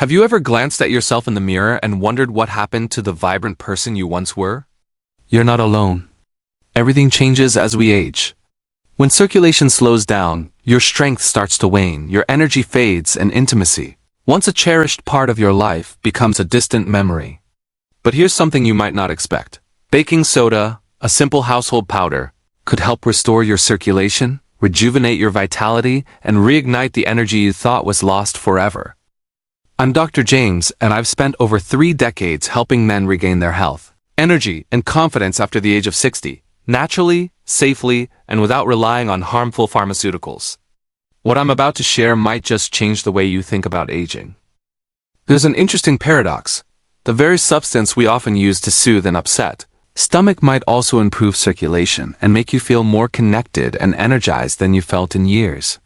Have you ever glanced at yourself in the mirror and wondered what happened to the vibrant person you once were? You're not alone. Everything changes as we age. When circulation slows down, your strength starts to wane, your energy fades, and intimacy, once a cherished part of your life, becomes a distant memory. But here's something you might not expect. Baking soda, a simple household powder, could help restore your circulation, rejuvenate your vitality, and reignite the energy you thought was lost forever. I'm Dr. James, and I've spent over 3 decades helping men regain their health, energy, and confidence after the age of 60, naturally, safely, and without relying on harmful pharmaceuticals. What I'm about to share might just change the way you think about aging. There's an interesting paradox. The very substance we often use to soothe an upset stomach might also improve circulation and make you feel more connected and energized than you felt in years.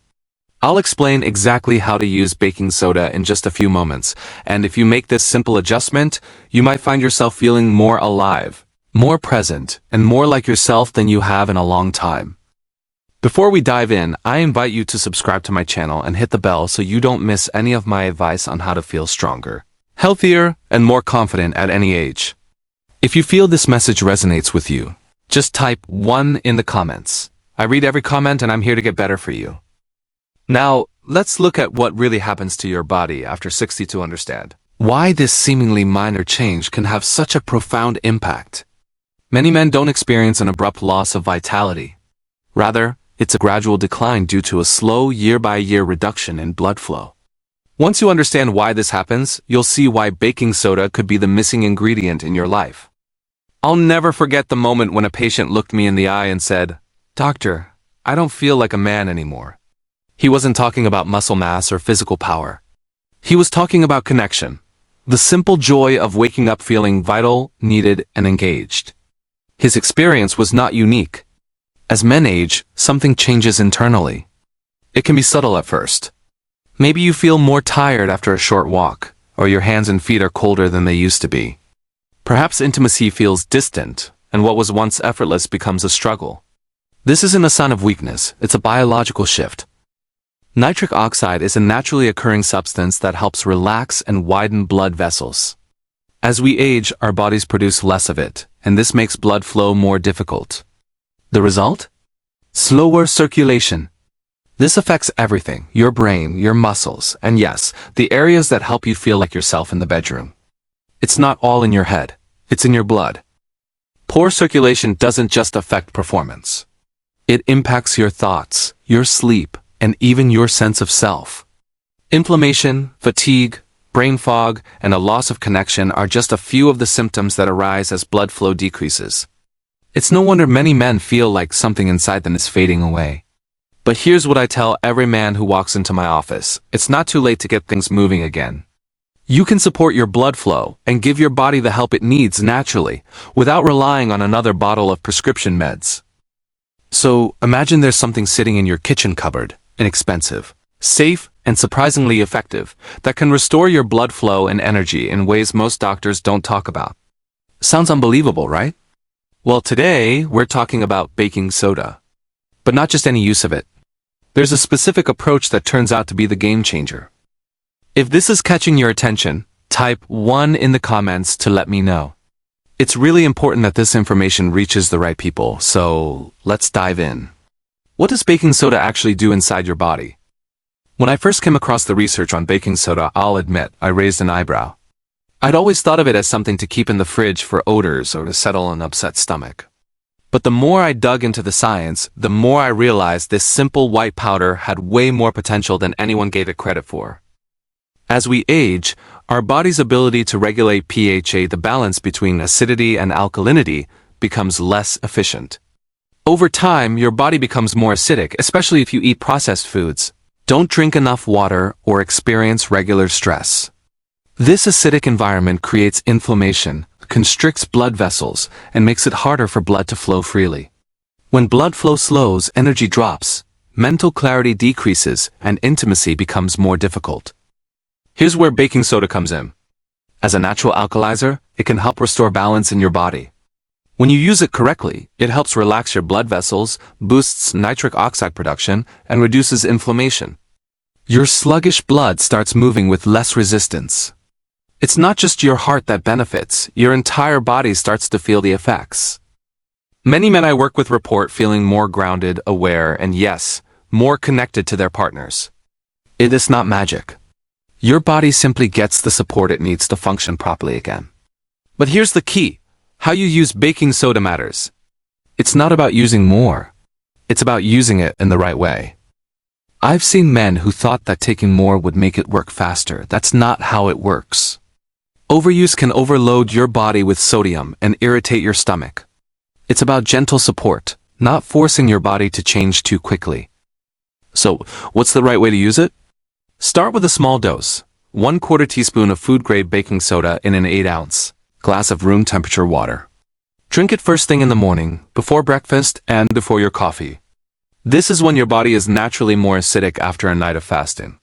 I'll explain exactly how to use baking soda in just a few moments, and if you make this simple adjustment, you might find yourself feeling more alive, more present, and more like yourself than you have in a long time. Before we dive in, I invite you to subscribe to my channel and hit the bell so you don't miss any of my advice on how to feel stronger, healthier, and more confident at any age. If you feel this message resonates with you, just type 1 in the comments. I read every comment and I'm here to get better for you. Now, let's look at what really happens to your body after 60 to understand why this seemingly minor change can have such a profound impact. Many men don't experience an abrupt loss of vitality. Rather, it's a gradual decline due to a slow year-by-year reduction in blood flow. Once you understand why this happens, you'll see why baking soda could be the missing ingredient in your life. I'll never forget the moment when a patient looked me in the eye and said, "Doctor, I don't feel like a man anymore." He wasn't talking about muscle mass or physical power. He was talking about connection, the simple joy of waking up feeling vital, needed, and engaged. His experience was not unique. As men age, something changes internally. It can be subtle at first. Maybe you feel more tired after a short walk, or your hands and feet are colder than they used to be. Perhaps intimacy feels distant, and what was once effortless becomes a struggle. This isn't a sign of weakness, it's a biological shift. Nitric oxide is a naturally occurring substance that helps relax and widen blood vessels. As we age, our bodies produce less of it, and this makes blood flow more difficult. The result? Slower circulation. This affects everything, your brain, your muscles, and yes, the areas that help you feel like yourself in the bedroom. It's not all in your head, it's in your blood. Poor circulation doesn't just affect performance. It impacts your thoughts, your sleep, and even your sense of self. Inflammation, fatigue, brain fog, and a loss of connection are just a few of the symptoms that arise as blood flow decreases. It's no wonder many men feel like something inside them is fading away. But here's what I tell every man who walks into my office: it's not too late to get things moving again. You can support your blood flow and give your body the help it needs naturally, without relying on another bottle of prescription meds. So, imagine there's something sitting in your kitchen cupboard, inexpensive, safe, and surprisingly effective, that can restore your blood flow and energy in ways most doctors don't talk about. Sounds unbelievable, right? Well, today, we're talking about baking soda. But not just any use of it. There's a specific approach that turns out to be the game changer. If this is catching your attention, type 1 in the comments to let me know. It's really important that this information reaches the right people, so let's dive in. What does baking soda actually do inside your body? When I first came across the research on baking soda, I'll admit, I raised an eyebrow. I'd always thought of it as something to keep in the fridge for odors or to settle an upset stomach. But the more I dug into the science, the more I realized this simple white powder had way more potential than anyone gave it credit for. As we age, our body's ability to regulate pH, the balance between acidity and alkalinity, becomes less efficient. Over time, your body becomes more acidic, especially if you eat processed foods, don't drink enough water, or experience regular stress. This acidic environment creates inflammation, constricts blood vessels, and makes it harder for blood to flow freely. When blood flow slows, energy drops, mental clarity decreases, and intimacy becomes more difficult. Here's where baking soda comes in. As a natural alkalizer, it can help restore balance in your body. When you use it correctly, it helps relax your blood vessels, boosts nitric oxide production, and reduces inflammation. Your sluggish blood starts moving with less resistance. It's not just your heart that benefits, your entire body starts to feel the effects. Many men I work with report feeling more grounded, aware, and yes, more connected to their partners. It is not magic. Your body simply gets the support it needs to function properly again. But here's the key. How you use baking soda matters. It's not about using more. It's about using it in the right way. I've seen men who thought that taking more would make it work faster. That's not how it works. Overuse can overload your body with sodium and irritate your stomach. It's about gentle support, not forcing your body to change too quickly. So, what's the right way to use it? Start with a small dose, 1/4 teaspoon of food-grade baking soda in an 8-ounce glass of room-temperature water. Drink it first thing in the morning, before breakfast, and before your coffee. This is when your body is naturally more acidic after a night of fasting.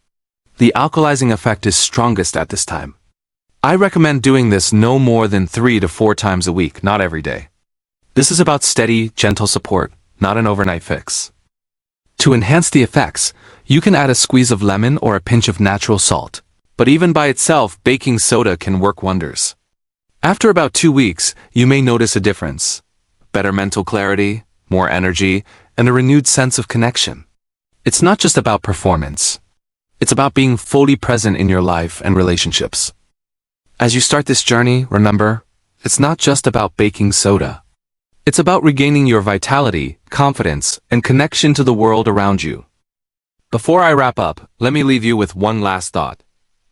The alkalizing effect is strongest at this time. I recommend doing this no more than 3 to 4 times a week, not every day. This is about steady, gentle support, not an overnight fix. To enhance the effects, you can add a squeeze of lemon or a pinch of natural salt. But even by itself, baking soda can work wonders. After about 2 weeks, you may notice a difference. Better mental clarity, more energy, and a renewed sense of connection. It's not just about performance. It's about being fully present in your life and relationships. As you start this journey, remember, it's not just about baking soda. It's about regaining your vitality, confidence, and connection to the world around you. Before I wrap up, let me leave you with one last thought.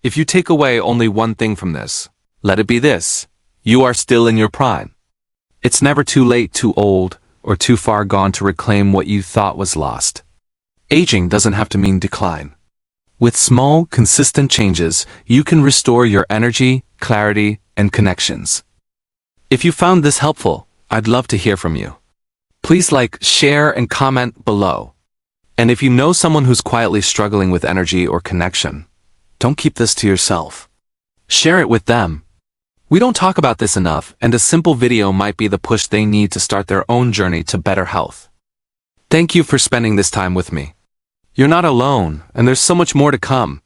If you take away only one thing from this, let it be this: you are still in your prime. It's never too late, too old, or too far gone to reclaim what you thought was lost. Aging doesn't have to mean decline. With small, consistent changes, you can restore your energy, clarity, and connections. If you found this helpful, I'd love to hear from you. Please like, share, and comment below. And if you know someone who's quietly struggling with energy or connection, don't keep this to yourself. Share it with them. We don't talk about this enough, and a simple video might be the push they need to start their own journey to better health. Thank you for spending this time with me. You're not alone, and there's so much more to come.